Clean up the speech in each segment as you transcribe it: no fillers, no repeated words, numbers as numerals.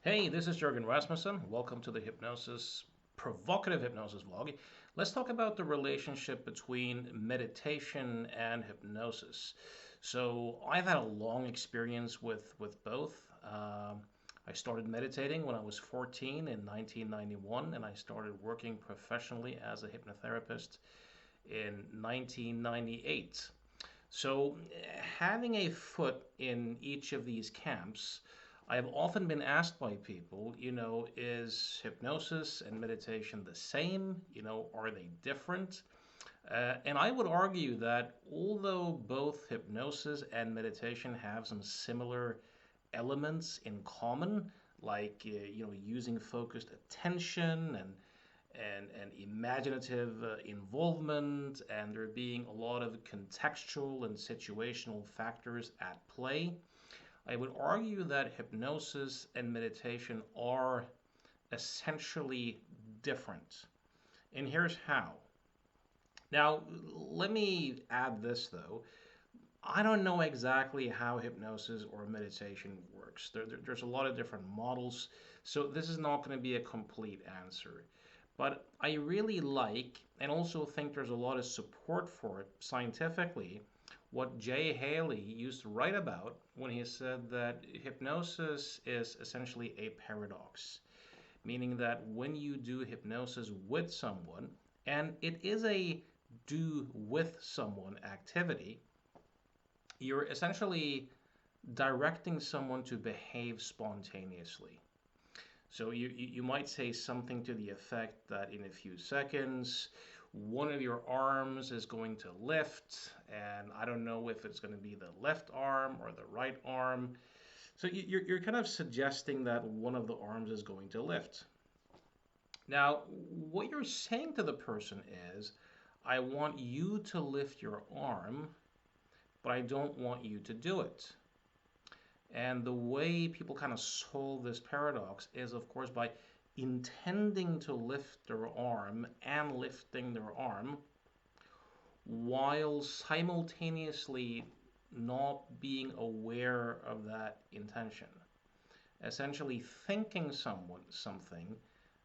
Hey, this is Jürgen Rasmussen. Welcome to the provocative hypnosis vlog. Let's talk about the relationship between meditation and hypnosis. So, I've had a long experience with both. I started meditating when I was 14 in 1991, and I started working professionally as a hypnotherapist in 1998. So, having a foot in each of these camps, I have often been asked by people, is hypnosis and meditation the same? Are they different? And I would argue that although both hypnosis and meditation have some similar elements in common, like using focused attention and imaginative involvement, and there being a lot of contextual and situational factors at play, I would argue that hypnosis and meditation are essentially different. And here's how. Now, let me add this though. I don't know exactly how hypnosis or meditation works. There's a lot of different models, so this is not going to be a complete answer. But I really like and also think there's a lot of support for it scientifically what Jay Haley used to write about when he said that hypnosis is essentially a paradox, meaning that when you do hypnosis with someone, and it is a do with someone activity, you're essentially directing someone to behave spontaneously. So you might say something to the effect that in a few seconds, one of your arms is going to lift, and I don't know if it's going to be the left arm or the right arm. So you're kind of suggesting that one of the arms is going to lift. Now, what you're saying to the person is, I want you to lift your arm, but I don't want you to do it. And the way people kind of solve this paradox is, of course, by intending to lift their arm and lifting their arm while simultaneously not being aware of that intention. Essentially thinking something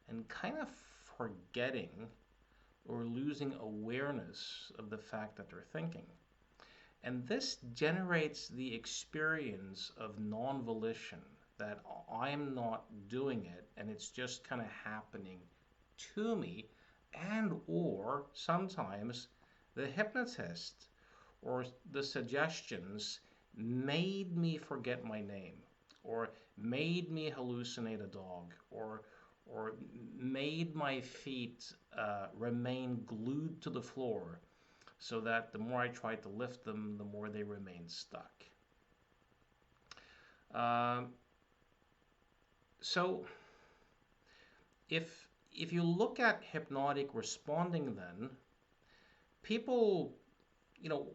and kind of forgetting or losing awareness of the fact that they're thinking. And this generates the experience of non-volition, that I'm not doing it and it's just kind of happening to me, and or sometimes the hypnotist or the suggestions made me forget my name, or made me hallucinate a dog, or made my feet remain glued to the floor so that the more I tried to lift them, the more they remained stuck. Um, so if you look at hypnotic responding, then people,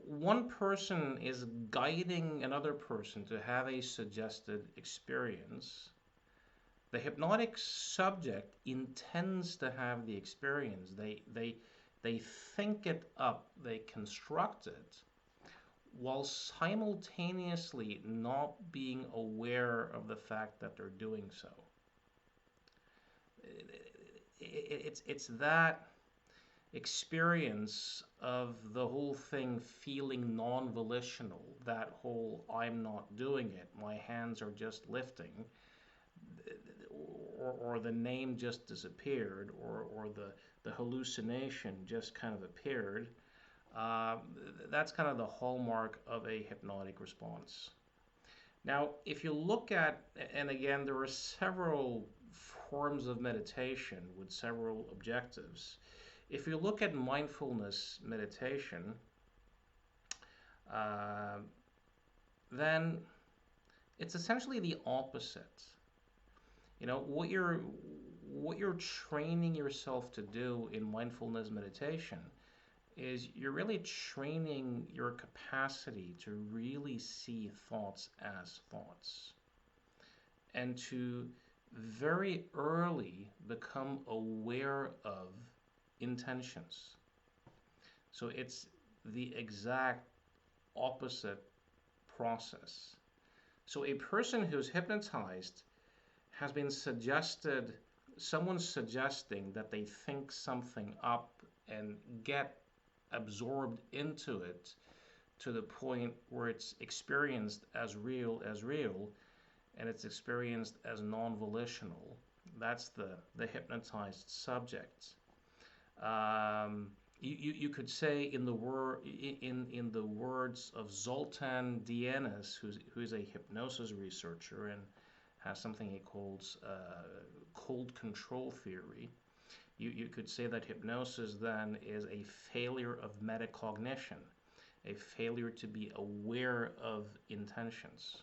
one person is guiding another person to have a suggested experience. The hypnotic subject intends to have the experience. They think it up, they construct it, while simultaneously not being aware of the fact that they're doing so. It's that experience of the whole thing feeling non-volitional, that whole I'm not doing it, my hands are just lifting, or the name just disappeared, or the hallucination just kind of appeared. Uh, that's kind of the hallmark of a hypnotic response. Now, if you look at, and again, there are several forms of meditation with several objectives. If you look at mindfulness meditation, uh, then it's essentially the opposite. What you're training yourself to do in mindfulness meditation is you're really training your capacity to really see thoughts as thoughts, and to very early become aware of intentions. So it's the exact opposite process. So a person who's hypnotized has been suggested, someone's suggesting that they think something up and get absorbed into it to the point where it's experienced as real, and it's experienced as non-volitional. That's the hypnotized subject. You could say in the in the words of Zoltan Dienes, who's a hypnosis researcher and has something he calls cold control theory. You could say that hypnosis then is a failure of metacognition, a failure to be aware of intentions.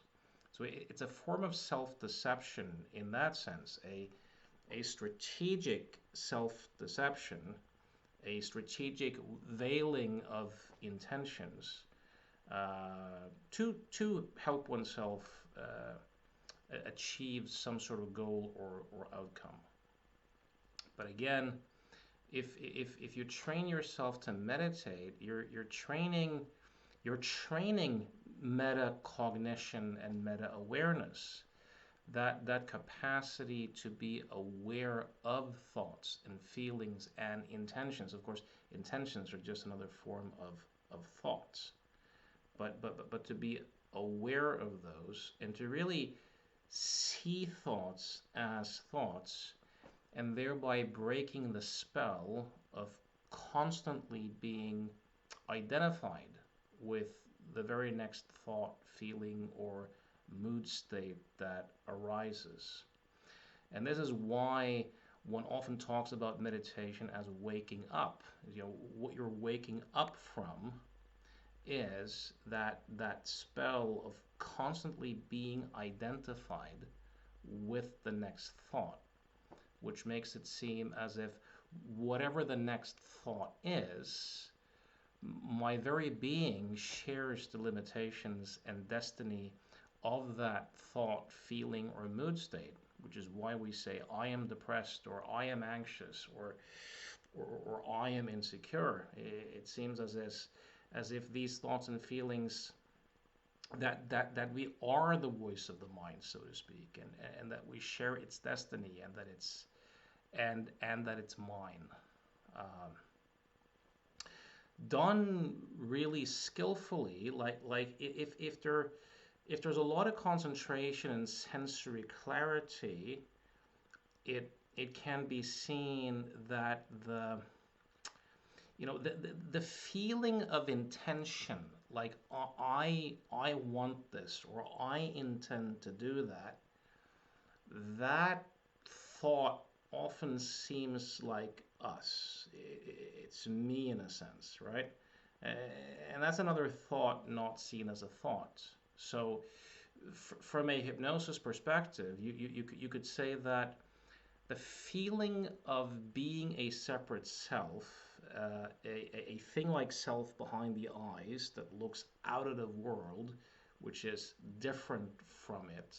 So it's a form of self-deception in that sense, a strategic self-deception, a strategic veiling of intentions to help oneself achieve some sort of goal or outcome. But again, if you train yourself to meditate, you're training metacognition and meta awareness, that capacity to be aware of thoughts and feelings and intentions. Of course, intentions are just another form of thoughts, but to be aware of those and to really see thoughts as thoughts, and thereby breaking the spell of constantly being identified with the very next thought, feeling, or mood state that arises. And this is why one often talks about meditation as waking up. You know, what you're waking up from is that spell of constantly being identified with the next thought, which makes it seem as if whatever the next thought is, my very being shares the limitations and destiny of that thought, feeling, or mood state, which is why we say I am depressed, or I am anxious, or I am insecure. It seems as if these thoughts and feelings, that we are the voice of the mind, so to speak, and that we share its destiny, and that it's mine. Um, Done really skillfully, like if there's a lot of concentration and sensory clarity, it can be seen that the feeling of intention, like I want this, or I intend to do that, that thought often seems like us. It's me in a sense, right? And that's another thought not seen as a thought. So, from a hypnosis perspective, you could say that the feeling of being a separate self, a thing like self behind the eyes that looks out of the world, which is different from it,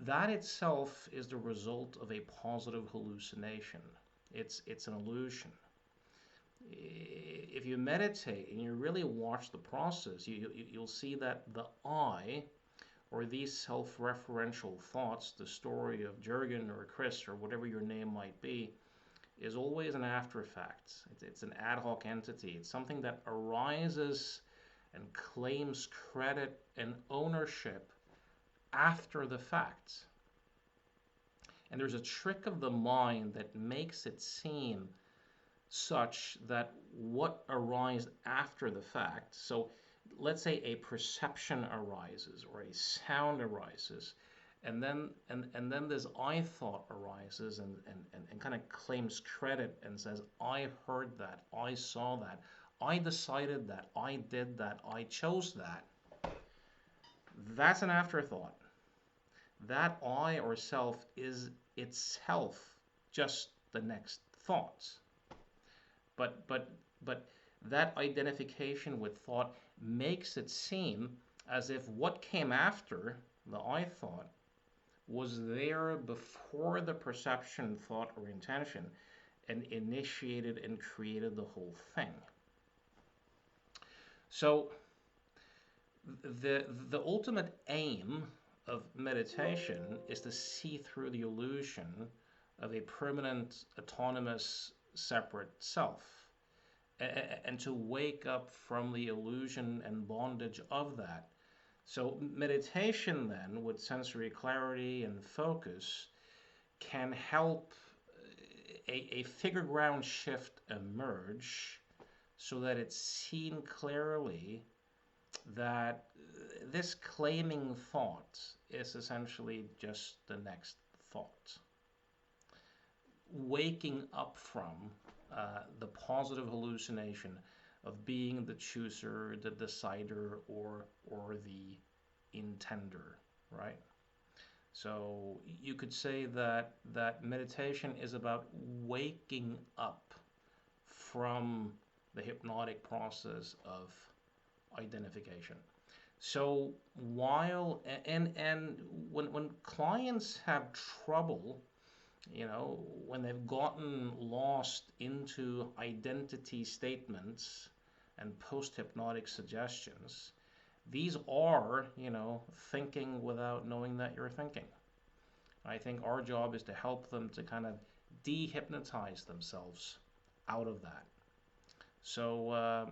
that itself is the result of a positive hallucination. It's an illusion. If you meditate and you really watch the process, you'll see that the I, or these self-referential thoughts, the story of Jurgen or Chris or whatever your name might be, is always an after effect. It's an ad hoc entity. It's something that arises and claims credit and ownership after the fact. And there's a trick of the mind that makes it seem such that what arises after the fact, so let's say a perception arises or a sound arises, and then this I thought arises and kind of claims credit and says, I heard that, I saw that, I decided that, I did that, I chose that. That's an afterthought. That I or self is itself just the next thought. But that identification with thought makes it seem as if what came after the I thought was there before the perception, thought, or intention, and initiated and created the whole thing. So the ultimate aim of meditation is to see through the illusion of a permanent, autonomous, separate self, and to wake up from the illusion and bondage of that. So, meditation, then, with sensory clarity and focus, can help a figure ground shift emerge so that it's seen clearly that this claiming thought is essentially just the next thought. Waking up from the positive hallucination of being the chooser, the decider, or the intender, right? So you could say that meditation is about waking up from the hypnotic process of identification. So while and when clients have trouble, when they've gotten lost into identity statements and post-hypnotic suggestions, these are, thinking without knowing that you're thinking. I think our job is to help them to kind of dehypnotize themselves out of that. So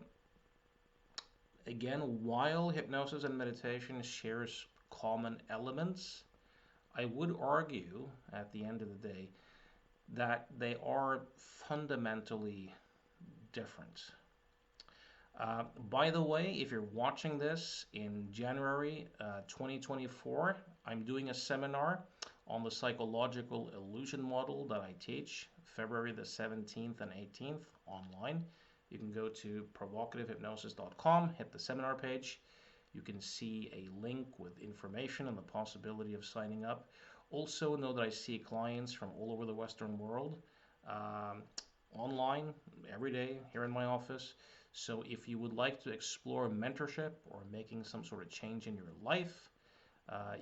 again, while hypnosis and meditation shares common elements, I would argue at the end of the day that they are fundamentally different. By the way, if you're watching this in January 2024, I'm doing a seminar on the psychological illusion model that I teach February the 17th and 18th online. You can go to provocativehypnosis.com, hit the seminar page. You can see a link with information and the possibility of signing up. Also know that I see clients from all over the Western world online every day here in my office. So if you would like to explore mentorship or making some sort of change in your life,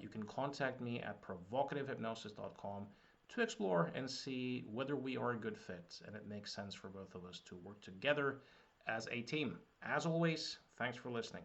you can contact me at provocativehypnosis.com to explore and see whether we are a good fit and it makes sense for both of us to work together as a team. As always, thanks for listening.